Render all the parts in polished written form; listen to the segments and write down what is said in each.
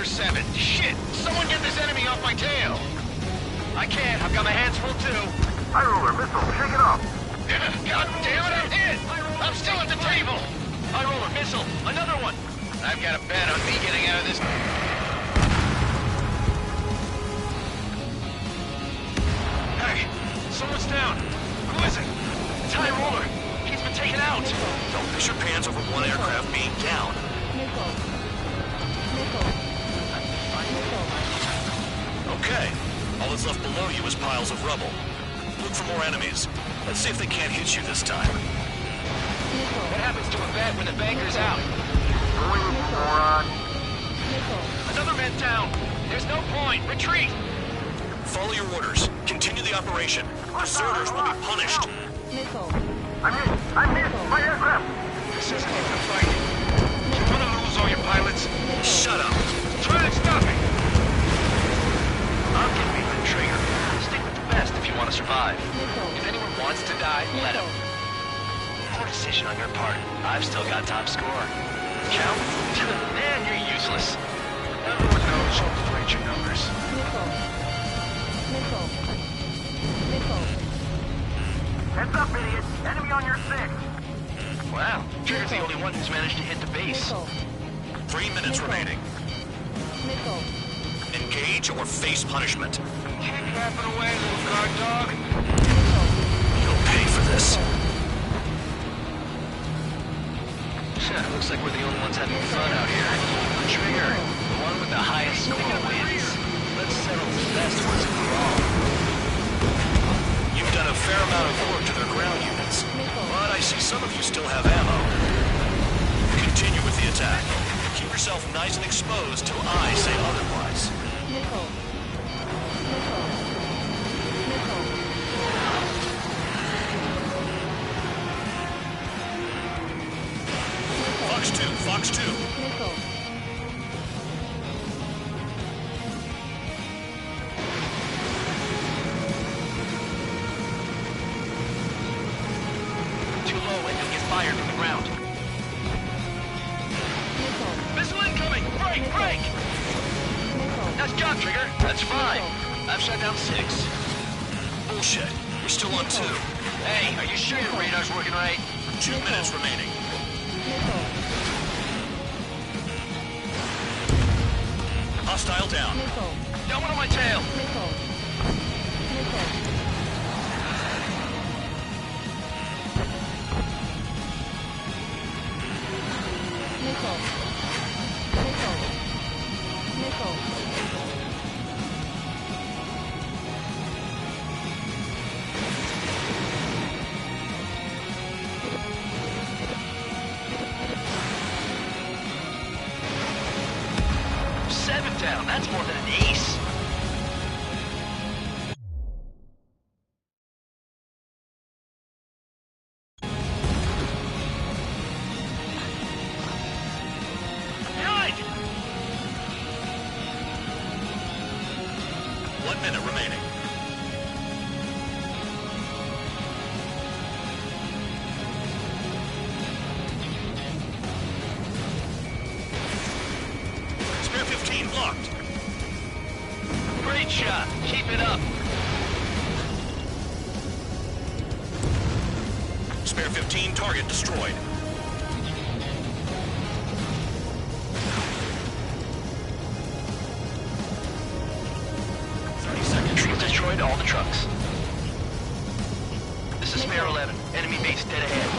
Tiger 7. Shit! Someone get this enemy off my tail! I can't. I've got my hands full too. High roller, missile, shake it off. God damn it, I'm hit! I'm still at the table! High roller, missile, another one! I've got a bet on me getting out of this. Hey, someone's down. Who is it? It's High roller. He's been taken out. Don't piss your pants over one aircraft being down. Okay. All that's left below you is piles of rubble. Look for more enemies. Let's see if they can't hit you this time. What happens to a bet when the banker's out? Moron. Another man down. There's no point. Retreat. Follow your orders. Continue the operation. Deserters will be punished. I'm hit. My aircraft. This isn't even a fight. You're gonna lose all your pilots. Shut up. Try to stop me. I'll give me the trigger. Stick with the best if you want to survive. If anyone wants to die, let him. Poor decision on your part. I've still got top score. Count? Man, you're useless. Everyone knows you'll fight your numbers. Heads up, idiot. Enemy on your 6. Wow, Trigger's the only one who's managed to hit the base. 3 minutes remaining. Engage or face punishment. Keep yapping away, little guard dog. You'll pay for this. Looks like we're the only ones having fun out here. Trigger, the one with the highest score wins. Let's settle this best once and for all. You've done a fair amount of work to their ground units, but I see some of you still have ammo. Continue with the attack. Keep yourself nice and exposed till I say otherwise. Fox 2. Too low and you'll get fired from the ground. Missile incoming! Break! Nice job, Trigger. That's 5. I've shut down 6. Bullshit. We're still on 2. Hey, are you sure your radar's working right? 2 minutes remaining. Hostile down. Got one on my tail. Down. That's more than an ace. Right. 1 minute remaining. Spare 15 blocked. Great shot. Keep it up. Spare 15 target destroyed. Trigger destroyed all the trucks. This is Spare 11. Enemy base dead ahead.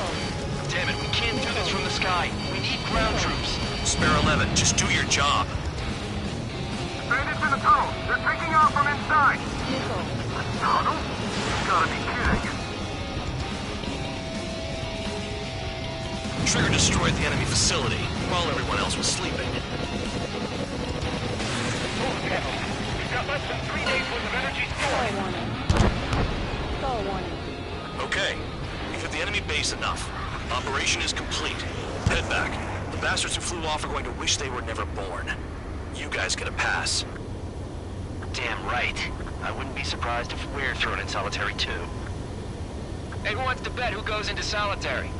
Damn it, we can't do this from the sky. We need ground troops. Spare 11, just do your job. Bandits in the tunnel. They're taking off from inside. A tunnel? You gotta be kidding. Trigger destroyed the enemy facility while everyone else was sleeping. We've got less than 3 days worth of energy stored. Okay, we've hit the enemy base enough. Operation is complete. Head back. The bastards who flew off are going to wish they were never born. You guys get a pass. Damn right. I wouldn't be surprised if we're thrown in solitary too. Hey, who wants to bet who goes into solitary?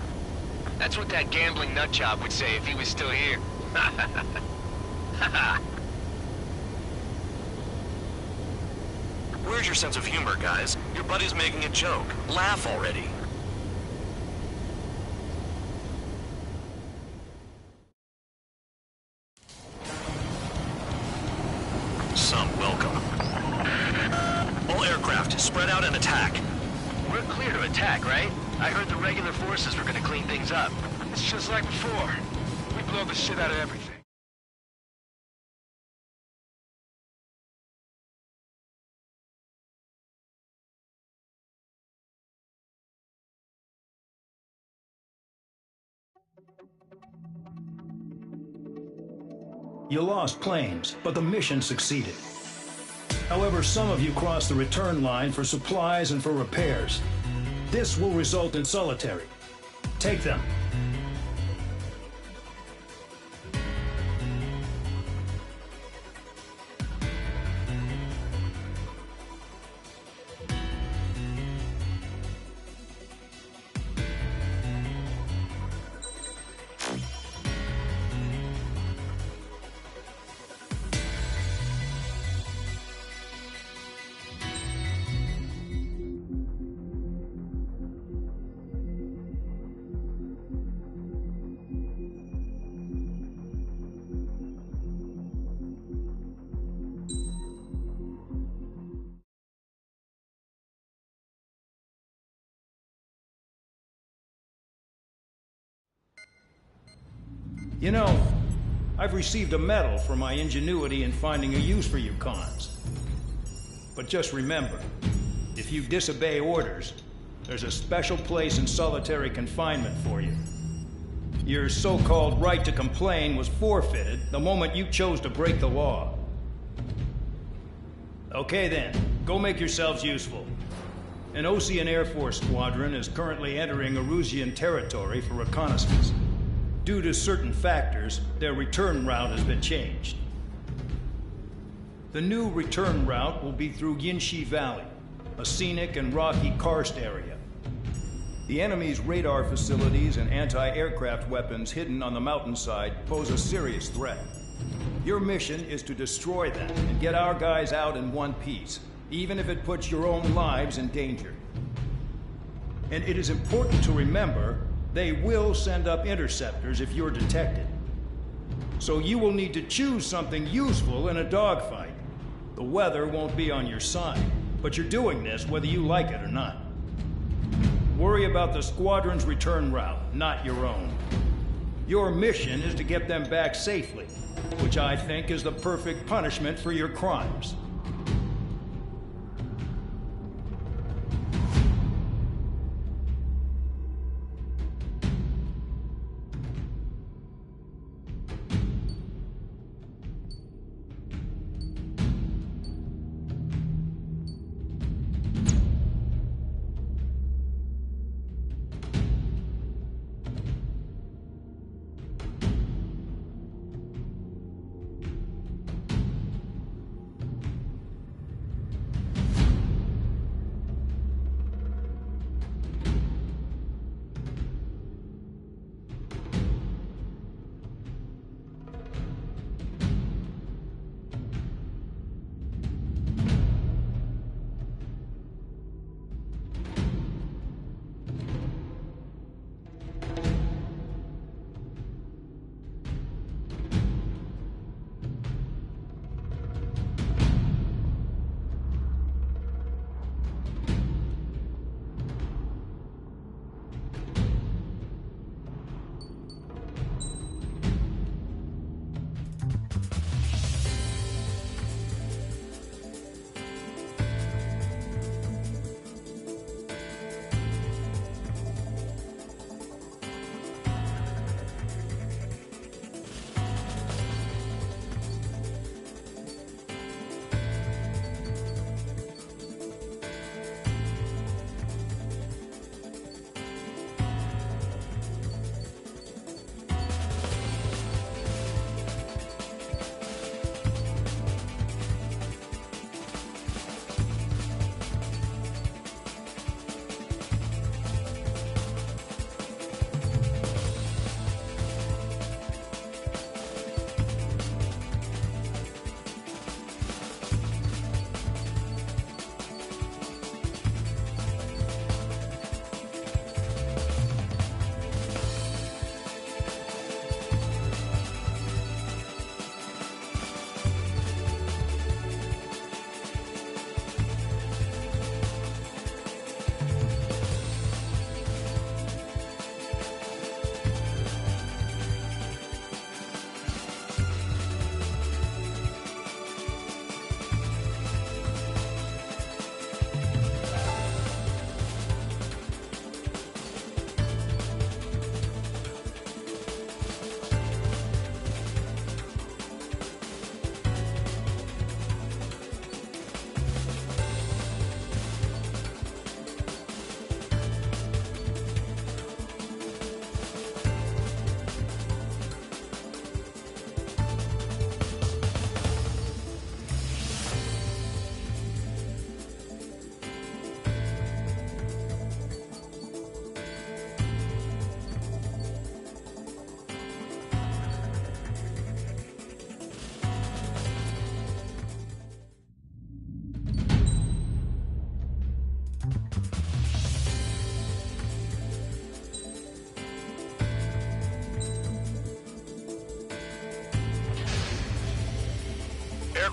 That's what that gambling nutjob would say if he was still here. Where's your sense of humor, guys? Your buddy's making a joke. Laugh already. Some welcome. All aircraft, spread out and attack. We're clear to attack, right? I heard the regular forces were gonna clean things up. It's just like before. We blow the shit out of everything. You lost planes, but the mission succeeded. However, some of you crossed the return line for supplies and for repairs. This will result in solitary. Take them. You know, I've received a medal for my ingenuity in finding a use for you cons. But just remember, if you disobey orders, there's a special place in solitary confinement for you. Your so-called right to complain was forfeited the moment you chose to break the law. Okay then, go make yourselves useful. An Osean Air Force squadron is currently entering Erusian territory for reconnaissance. Due to certain factors, their return route has been changed. The new return route will be through Yinshi Valley, a scenic and rocky karst area. The enemy's radar facilities and anti-aircraft weapons hidden on the mountainside pose a serious threat. Your mission is to destroy them and get our guys out in one piece, even if it puts your own lives in danger. And it is important to remember they will send up interceptors if you're detected. So you will need to choose something useful in a dogfight. The weather won't be on your side, but you're doing this whether you like it or not. Worry about the squadron's return route, not your own. Your mission is to get them back safely, which I think is the perfect punishment for your crimes.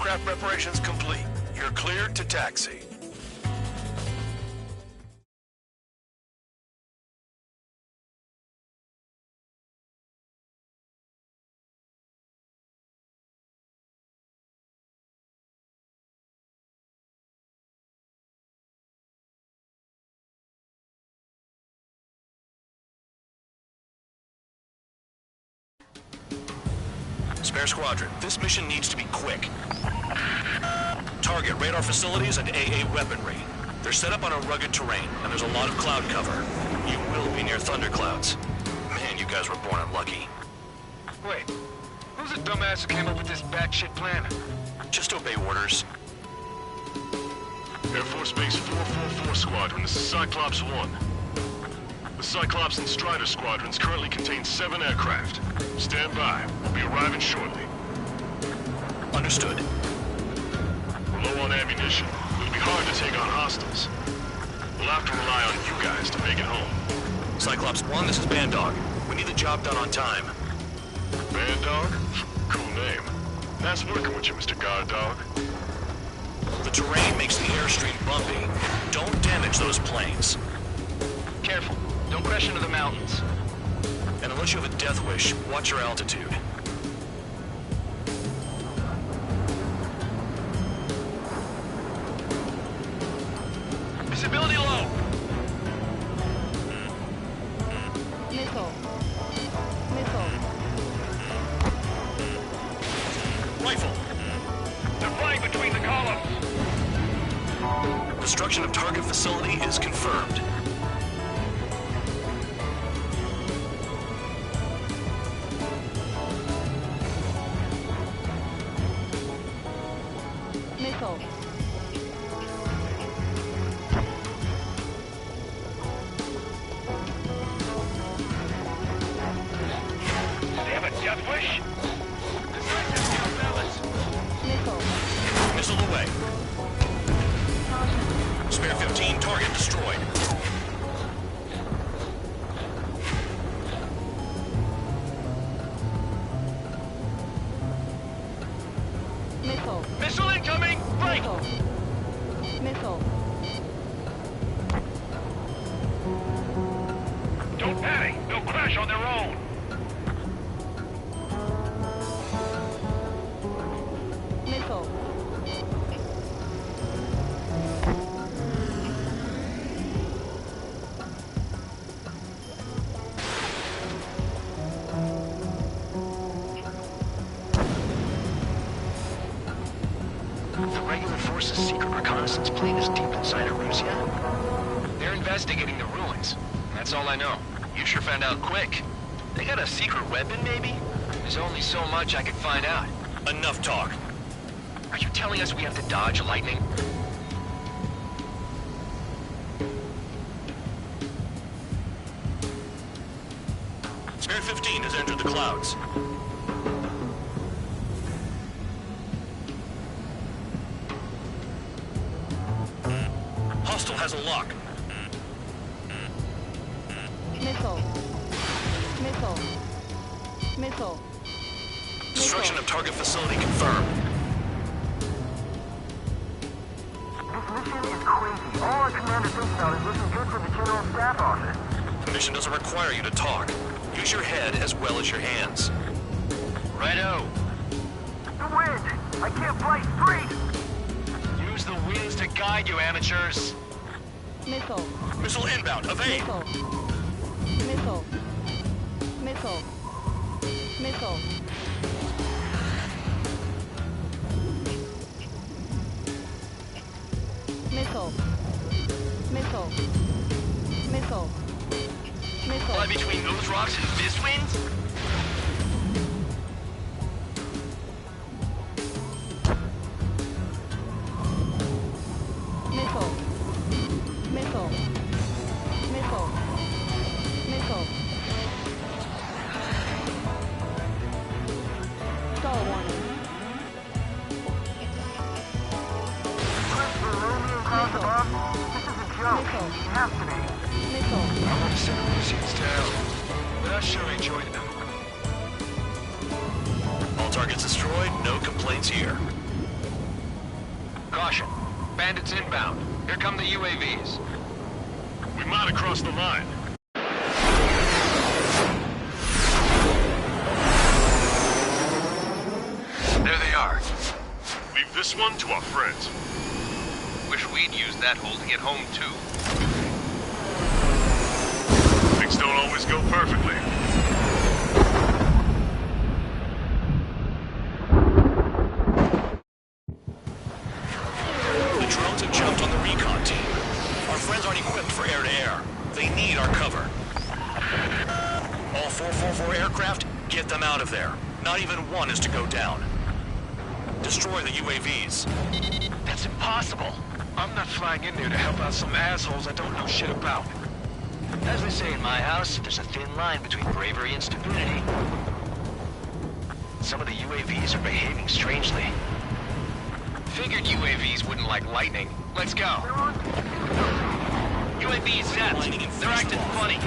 Aircraft preparations complete. You're cleared to taxi. Spare Squadron, this mission needs to be quick. Target radar facilities and AA weaponry. They're set up on a rugged terrain, and there's a lot of cloud cover. You will be near thunderclouds. Man, you guys were born unlucky. Wait, who's the dumbass who came up with this batshit plan? Just obey orders. Air Force Base 444 Squadron, this is Cyclops 1. The Cyclops and Strider squadrons currently contain 7 aircraft. Stand by. We'll be arriving shortly. Understood. We're low on ammunition. It'll be hard to take on hostiles. We'll have to rely on you guys to make it home. Cyclops 1, this is Bandog. We need the job done on time. Bandog? Cool name. Nice working with you, Mr. Guard Dog. The terrain makes the airstream bumpy. Don't damage those planes. Careful. Don't crash into the mountains. And unless you have a death wish, watch your altitude. Visibility low. Missile. Missile. Rifle! They're fighting between the columns. Destruction of target facility is confirmed. Missile. They have a death wish? Missile. Missile away. Spare 15, target destroyed. Missile. Missile incoming! Break! Missile. Missile. Don't panic! They'll crash on their own! Missile. The regular force's secret reconnaissance plane is deep inside Erusea. They're investigating the ruins. That's all I know. You sure found out quick. They got a secret weapon, maybe? There's only so much I could find out. Enough talk. Are you telling us we have to dodge lightning? Spare 15 has entered the clouds. Hostile has a lock. Missile. Missile. Missile. Destruction of target facility confirmed. This mission is crazy. All our commander thinks about is looking good for the General Staff Office. The mission doesn't require you to talk. Use your head as well as your hands. Righto. The wind! I can't fly straight! Use the winds to guide you, amateurs. Missile. Missile inbound. Evade. Missile. Missile. Missile. Missile. Missile. Missile. Missile. Missile. Fly between those rocks and this wind? Missile. Missile. Missile. Missile. Stall warning. Across above? This is a joke. Missile. It has to be. Missile. I want to send Erusians down, but I sure enjoyed them. All targets destroyed. No complaints here. Caution. Bandits inbound. Here come the UAVs. We might have crossed the line. There they are. Leave this one to our friends. Wish we'd used that hole to get home, too. Things don't always go perfectly. The drones have jumped on the recon team. Our friends aren't equipped for air-to-air. They need our cover. All 444 aircraft, get them out of there. Not even one is to go down. Destroy the UAVs. That's impossible. I'm not flying in there to help out some assholes I don't know shit about. As they say in my house, there's a thin line between bravery and stupidity. Some of the UAVs are behaving strangely. Figured UAVs wouldn't like lightning. Let's go. UAVs set. They're acting funny.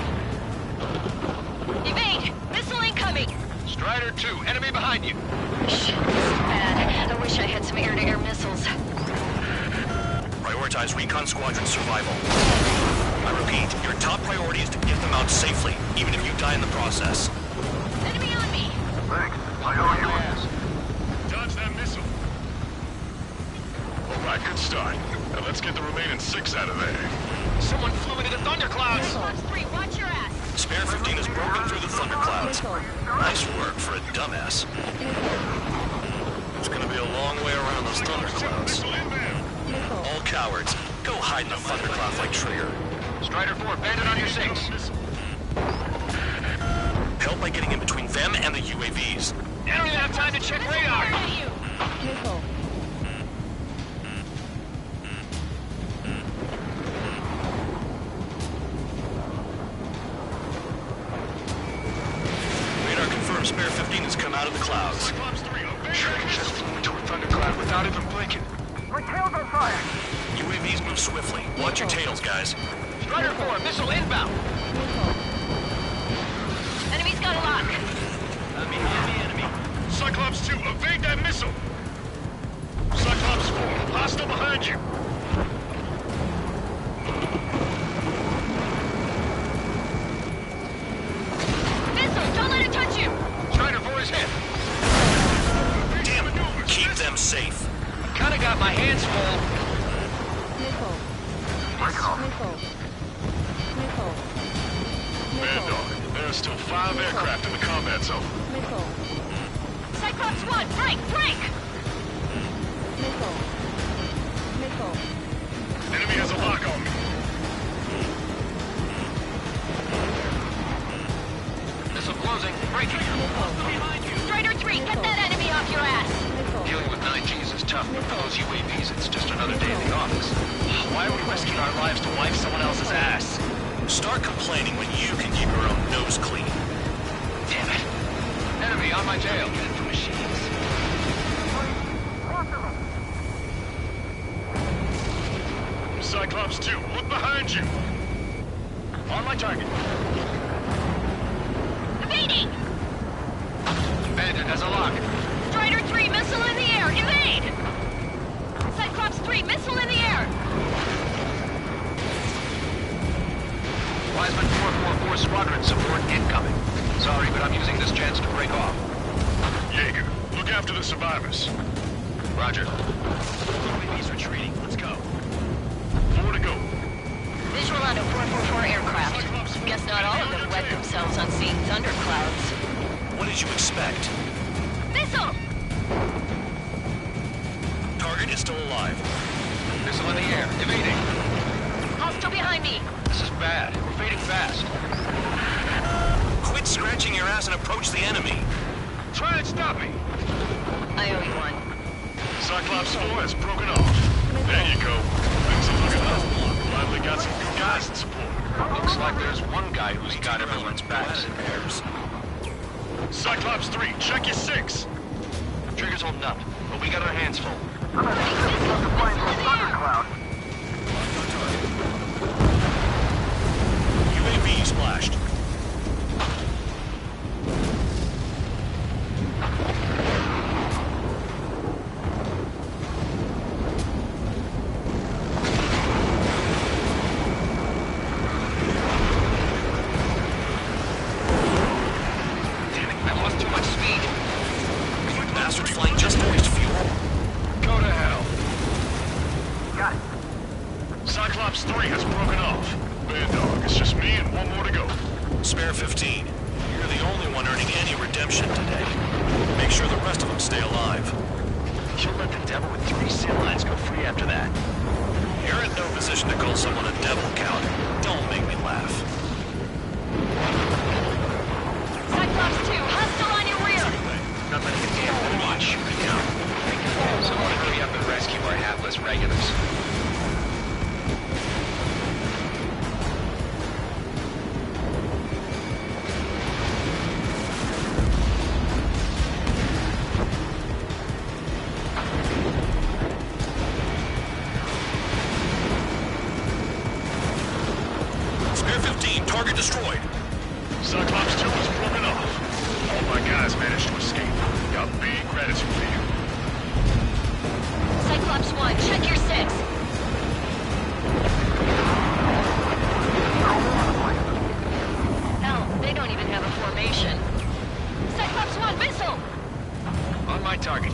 Evade! Missile incoming! Strider 2, enemy behind you. Shit, this is bad. I wish I had some air-to-air missiles. Prioritize recon squadron survival. I repeat, your top priority is to get them out safely, even if you die in the process. Enemy on me! Thanks. I owe you. Dodge that missile. All right, good start. Now let's get the remaining 6 out of there. Someone flew into the thunderclouds. Cyclops 3, watch your ass! Spare 15 is broken through the thunderclouds. Nice work for a dumbass. It's gonna be a long way around those thunderclouds. Missile inbound. All cowards, go hide in the thunderclouds like Trigger. Strider 4, bandit on your 6. Help by getting in between them and the UAVs. I don't even have time to check radar. Missile. Radar confirms Spare 15 has come out of the clouds. Cyclops 3, obey Sure, your just flew into a thundercloud without even blinking. My tail's on fire. UAVs move swiftly. Watch your tails, guys. Strider 4, missile inbound. Enemy's got a lock! Enemy. Cyclops 2, evade that missile! Cyclops 4, hostile behind you! Missile, don't let it touch you! Strider 4 is hit. Damn it! Keep them safe. Kinda got my hands full. Missile. Recall. Missile. Missile. Bad dog, there are still 5 aircraft in the combat zone. Missile. Cyclops 1, break! Break! Missile. Missile. Enemy has a lock on me. Missile closing. Breaking. Behind you. Strider 3, get that enemy off your ass! Missile. Dealing with 9Gs is tough, but for those UAVs, it's just another day in the office. Why are we risking our lives to wipe someone else's ass? Start complaining when you can keep your own nose clean. Damn it. Enemy on my tail. Get the machines. Cyclops 2, look behind you! On my target. Evading! Bandit has a lock. Strider 3, missile in the air! Evade! Cyclops 3, missile in the air! Wiseman 444 squadron support incoming. Sorry, but I'm using this chance to break off. Jaeger, look after the survivors. Roger. UAV's retreating. Let's go. 4 to go. Visual on a 444 aircraft. Guess not all of them wet themselves on seeing thunderclouds. What did you expect? Missile! Target is still alive. Missile in the air. Evading. Hostile behind me! This is bad. We're fading fast. Quit scratching your ass and approach the enemy. Try and stop me. I owe you one. Cyclops 4 has broken off. There you go. Things are looking up. Finally got some good guys in support. Looks like there's one guy who's got everyone's backs. Cyclops 3, check your 6. Trigger's holding up, but we got our hands full. I'm at to find some thundercloud. UAV splashed. Spare 15. You're the only one earning any redemption today. Make sure the rest of them stay alive. You'll let the devil with 3 sin lines go free after that. You're in no position to call someone a devil, Count. Don't make me laugh. Cyclops 2, hostile on your rear! Not letting a damn robot shoot me down. Someone hurry up and rescue our hapless regulars. Spare 15, target destroyed. Cyclops 2 is broken off. All my guys managed to escape. Got big gratitude for you. Cyclops 1, check your 6. Hell, they don't even have a formation. Cyclops 1, missile! On my target.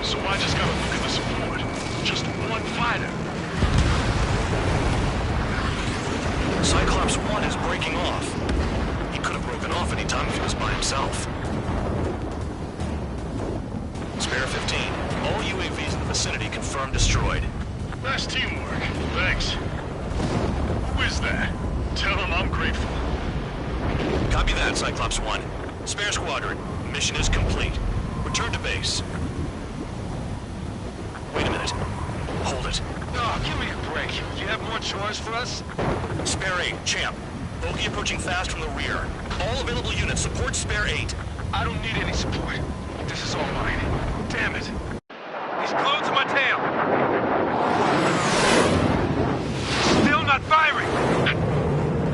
So I just gotta look at the support. Just one fighter. Cyclops 1 is breaking off. He could have broken off any time if he was by himself. Spare 15. All UAVs in the vicinity confirmed destroyed. Nice teamwork. Thanks. Who is that? Tell him I'm grateful. Copy that, Cyclops 1. Spare squadron. Mission is complete. Return to base. Wait a minute. Hold it. Oh, give me a break. You have more chores for us? Spare 8, Champ. Bogey approaching fast from the rear. All available units support Spare 8. I don't need any support. This is all mine. Damn it. He's glued to my tail. Still not firing.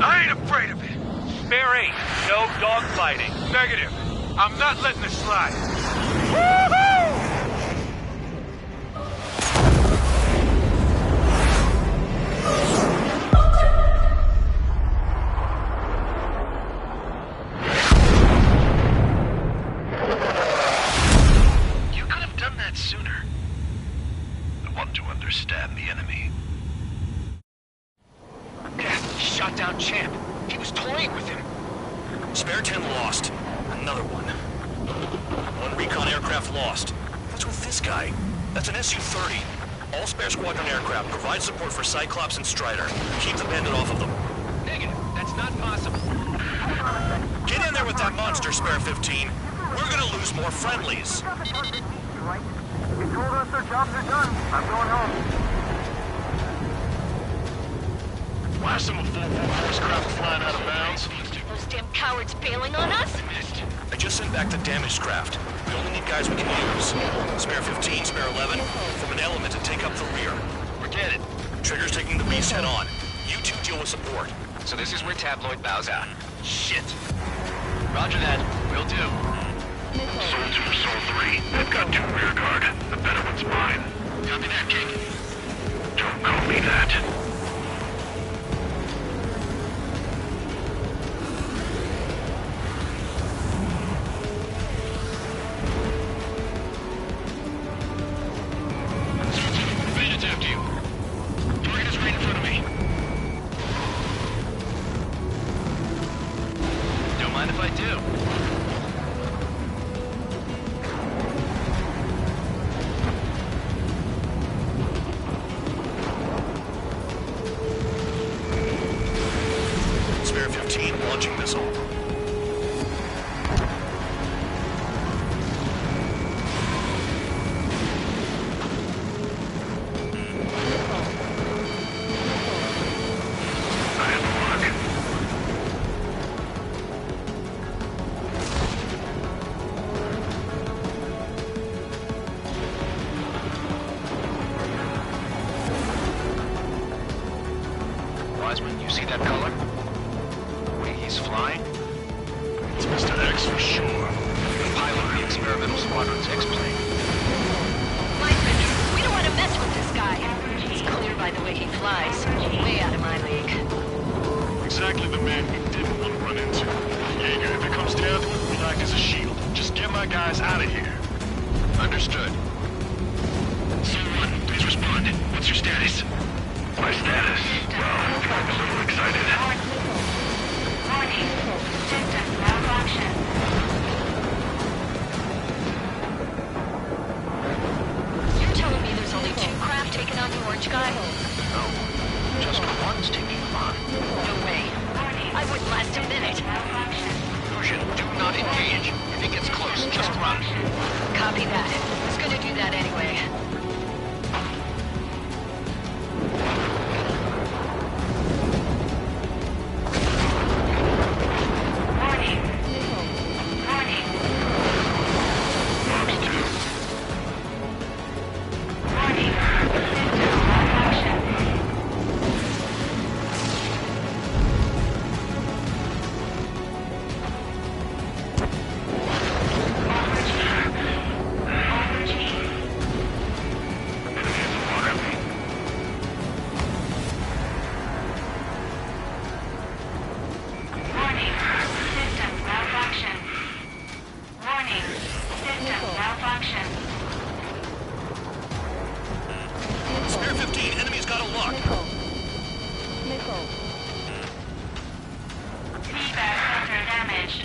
I ain't afraid of it. Spare 8. No dogfighting. Negative. I'm not letting this slide. Woohoo! You could have done that sooner. I want to understand the enemy. Shot down Champ. He was toying with him. Spare 10 lost. Another one. One recon aircraft lost. What's with this guy? That's an Su-30. All Spare Squadron aircraft provide support for Cyclops and Strider. Keep the bandit off of them. Negative. That's not possible. Get in there with that monster, Spare 15. We're gonna lose more friendlies. Right? They told us their jobs are done. I'm going home. Last of a full force craft flying out of bounds. Those damn cowards bailing on us? I just sent back the damaged craft. We only need guys we can use. Spare 15, Spare 11, from an element to take up the rear. Forget it. Trigger's taking the beast head on. You two deal with support. So this is where Tabloid bows out. Shit. Roger that. Will do. Soul 2, Soul 3. I've got 2 rear guard. The better one's mine. Copy that, King. Don't call me that. Bandits after you. Target is right in front of me. Don't mind if I do. Spare 15, launching missile. I have a mark. Wiseman, you see that color? The way he's flying? It's Mr. X for sure. The pilot of the experimental squadron's X-plane. Wiseman, we don't want to mess with this guy. It's clear by the way he flies. Way out of my league. Exactly the man we didn't want to run into. Jaeger, if it comes down to it, we'll act as a shield. Just get my guys out of here. Understood. Soul 1, please What's your status? My status? Well, I'm a little excited. Warning. System malfunction. You're telling me there's only 2 craft taking on the orange guy? No, just one's taking them on. No way. I wouldn't last a minute. Lucian, do not engage. If he gets close, just run. Copy that. I was gonna do that anyway. Spare 15, enemy's got a lock. Nickel. Feedback filter damaged.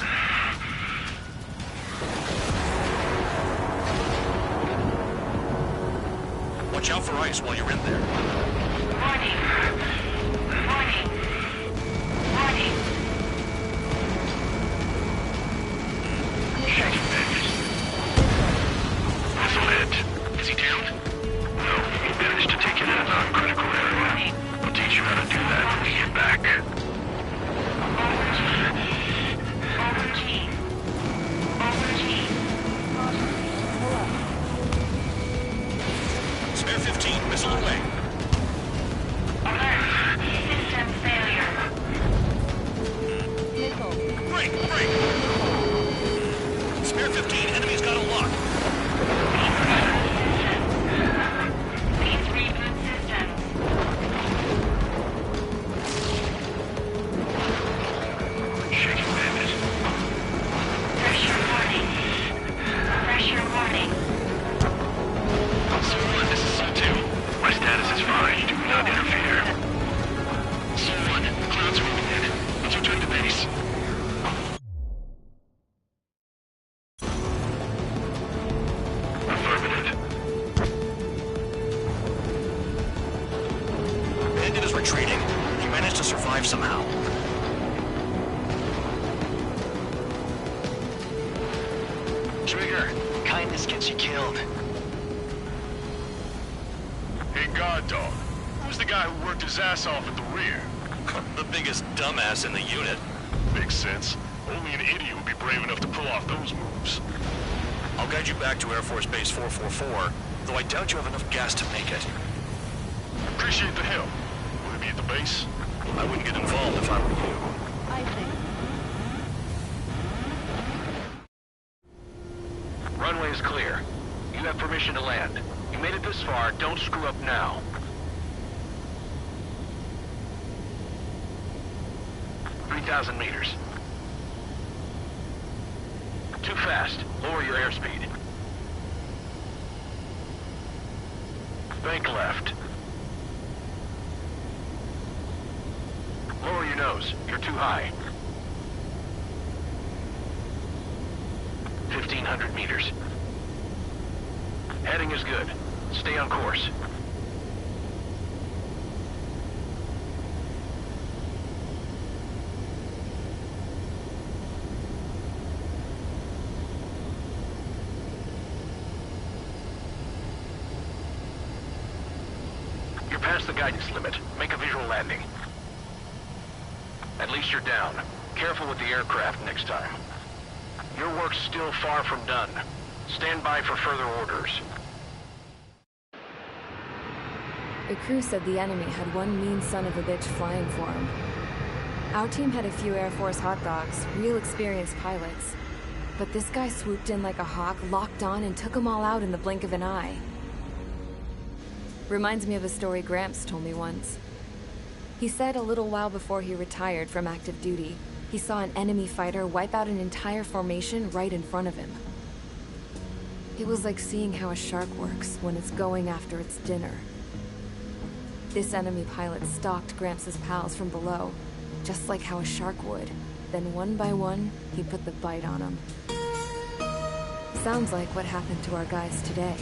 Watch out for ice while you're in there. Warning. Warning. Warning. Missile hit. Is he down? No, he managed to take it in a non-critical area. I'll teach you how to do that when we get back. Spare 15, missile away. Alert. System failure. Nickel. Break, break. Spare 15, enemy's got a lock. Please reboot systems. Shaking bandit. Pressure warning. Pressure warning. Someone, this is Su-2. My status is fine. Do not interfere. Su-1, the clouds are moving in. Let's return to base. Affirmative. Bandit is retreating. He managed to survive somehow. Trigger, kindness gets you killed. Hey, God Dog. Who's the guy who worked his ass off at the rear? The biggest dumbass in the unit. Makes sense. Only an idiot would be brave enough to pull off those moves. I'll guide you back to Air Force Base 444, though I doubt you have enough gas to make it. Appreciate the help. Will it be at the base? I wouldn't get involved if I were you. I think. Runway is clear. You have permission to land. You made it this far, don't screw up now. "3,000 meters. Too fast. Lower your airspeed. Bank left. Lower your nose. You're too high. 1,500 meters. Heading is good. Stay on course. You're past the guidance limit. Make a visual landing. At least you're down. Careful with the aircraft next time. Your work's still far from done. Stand by for further orders. The crew said the enemy had one mean son of a bitch flying for him. Our team had a few Air Force hot dogs, real experienced pilots. But this guy swooped in like a hawk, locked on, and took them all out in the blink of an eye. Reminds me of a story Gramps told me once. He said a little while before he retired from active duty, he saw an enemy fighter wipe out an entire formation right in front of him. It was like seeing how a shark works when it's going after its dinner. This enemy pilot stalked Gramps' pals from below, just like how a shark would. Then one by one, he put the bite on them. Sounds like what happened to our guys today.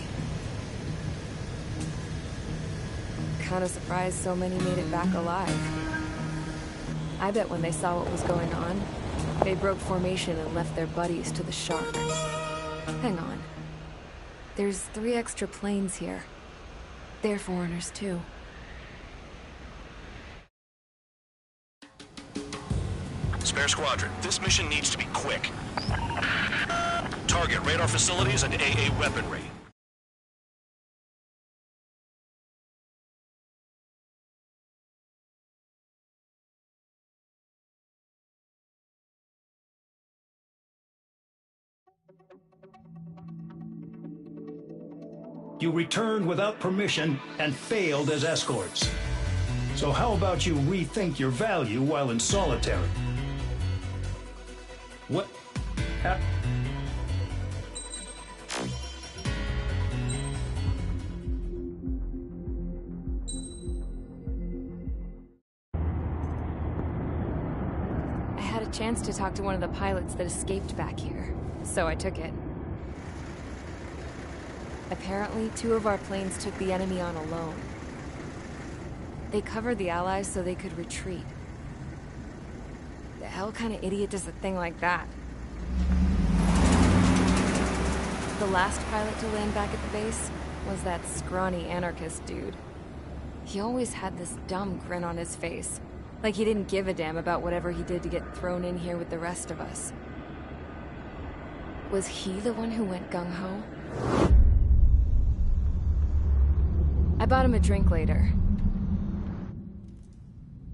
Kinda surprised so many made it back alive. I bet when they saw what was going on, they broke formation and left their buddies to the shark. Hang on. There's 3 extra planes here. They're foreigners too. Spare Squadron, this mission needs to be quick. Target radar facilities and AA weaponry. You returned without permission and failed as escorts. So how about you rethink your value while in solitary? What? I had a chance to talk to one of the pilots that escaped back here, so I took it. Apparently, 2 of our planes took the enemy on alone. They covered the Allies so they could retreat. The hell kind of idiot does a thing like that? The last pilot to land back at the base was that scrawny anarchist dude. He always had this dumb grin on his face, like he didn't give a damn about whatever he did to get thrown in here with the rest of us. Was he the one who went gung-ho? I bought him a drink later.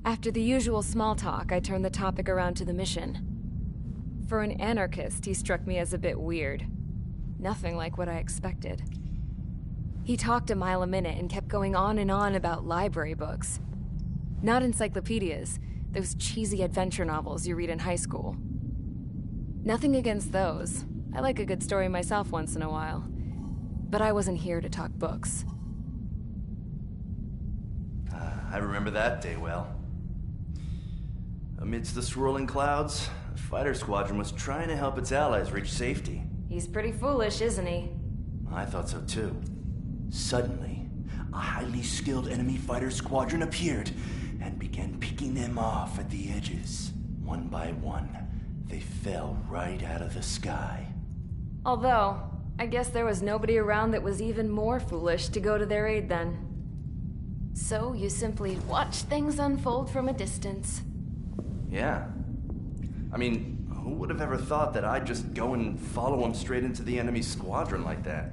After the usual small talk, I turned the topic around to the mission. For an anarchist, he struck me as a bit weird. Nothing like what I expected. He talked a mile a minute and kept going on and on about library books. Not encyclopedias, those cheesy adventure novels you read in high school. Nothing against those. I like a good story myself once in a while. But I wasn't here to talk books. I remember that day well. Amidst the swirling clouds, a fighter squadron was trying to help its allies reach safety. He's pretty foolish, isn't he? I thought so too. Suddenly, a highly skilled enemy fighter squadron appeared and began picking them off at the edges. One by one, they fell right out of the sky. Although, I guess there was nobody around that was even more foolish to go to their aid then. So you simply watch things unfold from a distance. Yeah. I mean, who would have ever thought that I'd just go and follow him straight into the enemy squadron like that?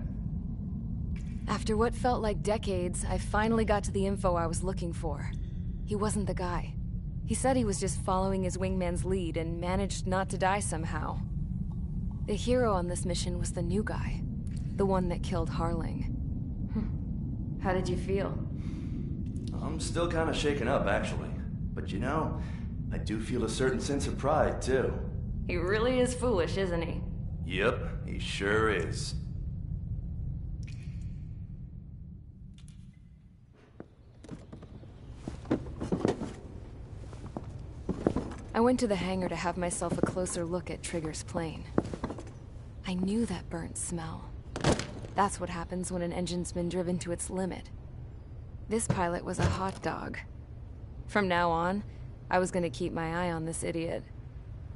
After what felt like decades, I finally got to the info I was looking for. He wasn't the guy. He said he was just following his wingman's lead and managed not to die somehow. The hero on this mission was the new guy. The one that killed Harling. How did you feel? I'm still kind of shaken up, actually. But you know, I do feel a certain sense of pride, too. He really is foolish, isn't he? Yep, he sure is. I went to the hangar to have myself a closer look at Trigger's plane. I knew that burnt smell. That's what happens when an engine's been driven to its limit. This pilot was a hot dog. From now on, I was going to keep my eye on this idiot.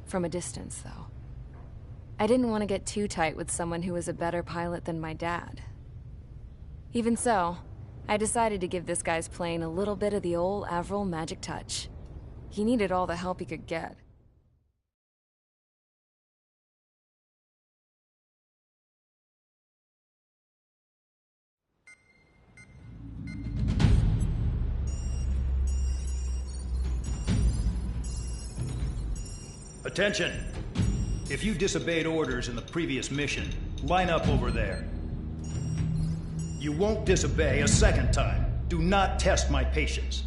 From a distance, though. I didn't want to get too tight with someone who was a better pilot than my dad. Even so, I decided to give this guy's plane a little bit of the old Avril magic touch. He needed all the help he could get. Attention! If you disobeyed orders in the previous mission, line up over there. You won't disobey a second time. Do not test my patience.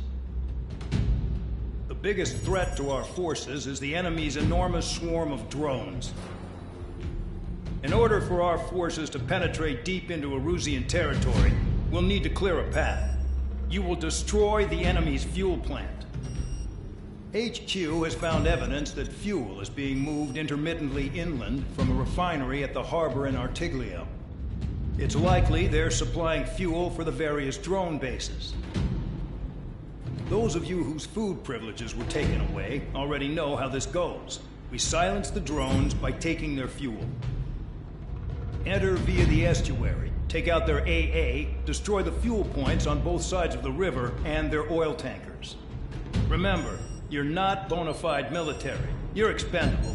The biggest threat to our forces is the enemy's enormous swarm of drones. In order for our forces to penetrate deep into Erusian territory, we'll need to clear a path. You will destroy the enemy's fuel plant. HQ has found evidence that fuel is being moved intermittently inland from a refinery at the harbor in Artiglio. It's likely they're supplying fuel for the various drone bases. Those of you whose food privileges were taken away already know how this goes. We silence the drones by taking their fuel. Enter via the estuary, take out their AA, destroy the fuel points on both sides of the river and their oil tankers. Remember, you're not bona fide military. You're expendable.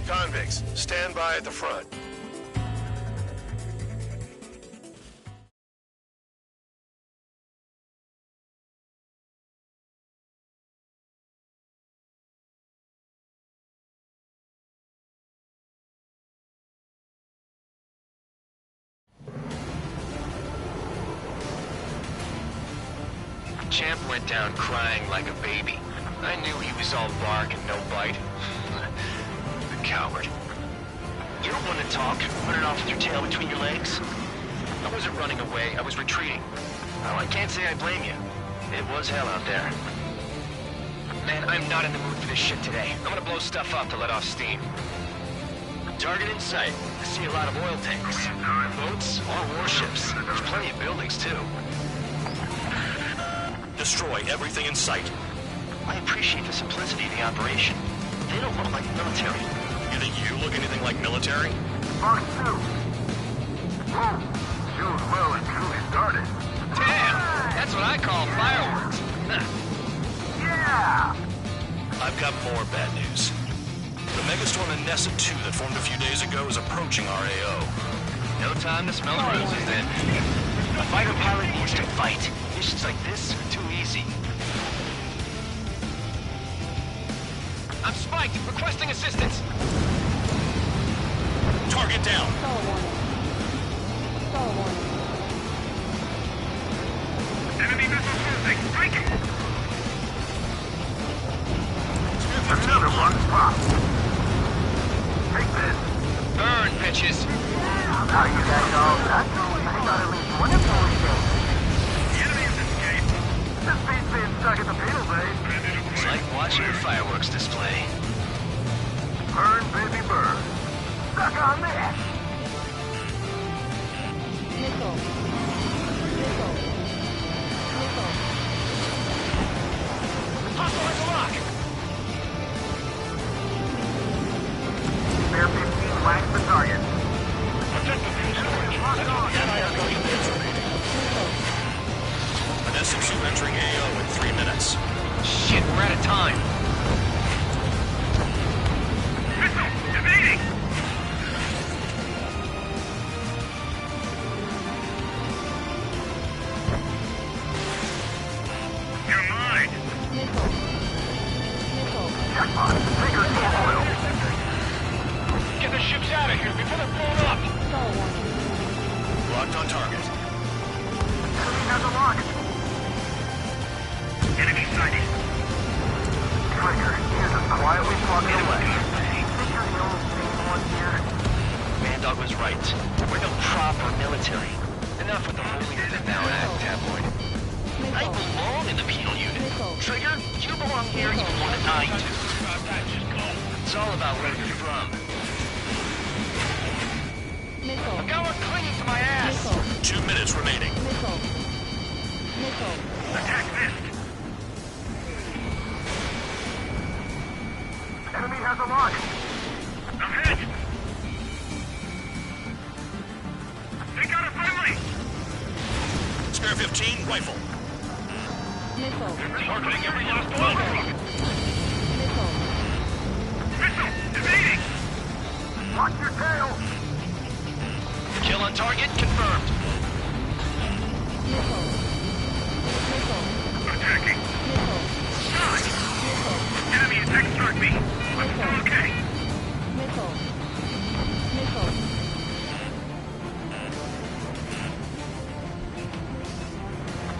Convicts, stand by at the front. Champ went down crying like a baby. I knew he was all bark and no bite. The coward. You don't want to talk, running off with your tail between your legs? I wasn't running away, I was retreating. Well, I can't say I blame you. It was hell out there. Man, I'm not in the mood for this shit today. I'm gonna blow stuff up to let off steam. Target in sight. I see a lot of oil tanks. Boats or warships. There's plenty of buildings, too. Destroy everything in sight. I appreciate the simplicity of the operation. They don't look like military. You think you look anything like military? Mark 2. Whoa. June well and truly started. Damn! That's what I call fireworks. Yeah! I've got more bad news. The megastorm in Nessa 2 that formed a few days ago is approaching our AO. No time to smell the roses then. A fighter pilot needs to fight. Missions like this are too easy. I'm spiked! Requesting assistance! Target down! Stall warning. Stall warning. Enemy missile cruising! Strike it! Another one spot. Take this. Burn, bitches! How you guys all done? I got at least one employee dead. The enemy has escaped. This beat's being stuck at the penal base. It's like watching a fireworks display. Burn, baby, burn. Stuck on this. Missile. Missile. Missile. Hostile at the lock! Bear 15 flanks the target. An SMC entering AO in 3 minutes. Shit, we're out of time. Missile! Evading! You're mine! Missile. Missile. Jackpot! Take her to oil! Get the ships out of here before they're blown up! Stall warning. Locked on target. Enemy has a lock! Enemy sighted! Trigger, here's us quietly plugging away. Think you're the only sane one here? Mandog was right. We're no proper military. Enough with the holier than thou act, tabloid. I Missile. belong in the penal unit. Missile. Trigger, you belong here even more than I do. It's all about where you're from. Missile. I've got one clinging to my ass! Missile. 2 minutes remaining. Missile. Missile. Attack this! Enemy has a lock! Ahead! Take out a friendly! Spare 15, rifle. Missile. Targeting every last oil truck! Missile. Missile! Evading! Watch your tail! Kill on target confirmed. Missile. Missile. Attacking! Missile. Nice! Missile. Enemy attack struck me! I'm still okay! Missile. Missile.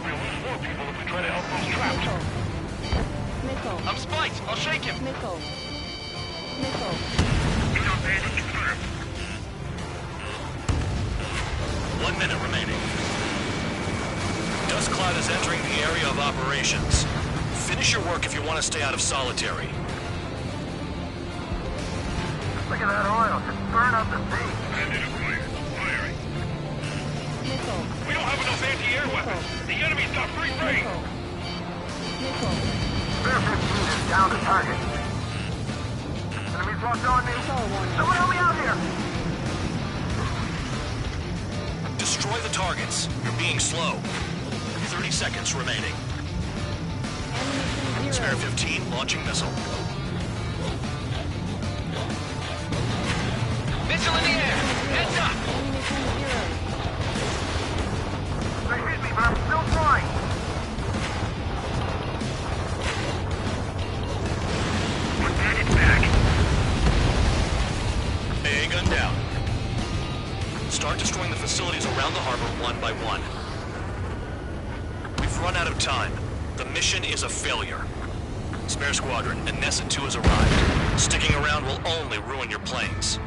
We'll lose more people if we try to help those trapped! Missile. Missile. I'm spiked. I'll shake him. Missile. Missile. Intel bandit confirmed! 1 minute remaining. Dust cloud is entering the area of operations. Finish your work if you want to stay out of solitary. Look at that oil, just burn up the sea! Bandit acquired. Firing. Missile. We don't have enough anti-air weapons. The enemy's got free reign. Missile. Missile. Bear 15 is down to target. Enemies locked on me! Stall warning. Someone help me out here! Destroy the targets. You're being slow. 30 seconds remaining. Ammunition Spare 0. 15, launching missile. Missile in the air. Heads up. Ammunition 0. They hit me, but I'm still flying! One bandit back! AA gun down. Start destroying the facilities around the harbor one by one. We've run out of time. The mission is a failure. Spare Squadron, Anessa 2 has arrived. Sticking around will only ruin your planes.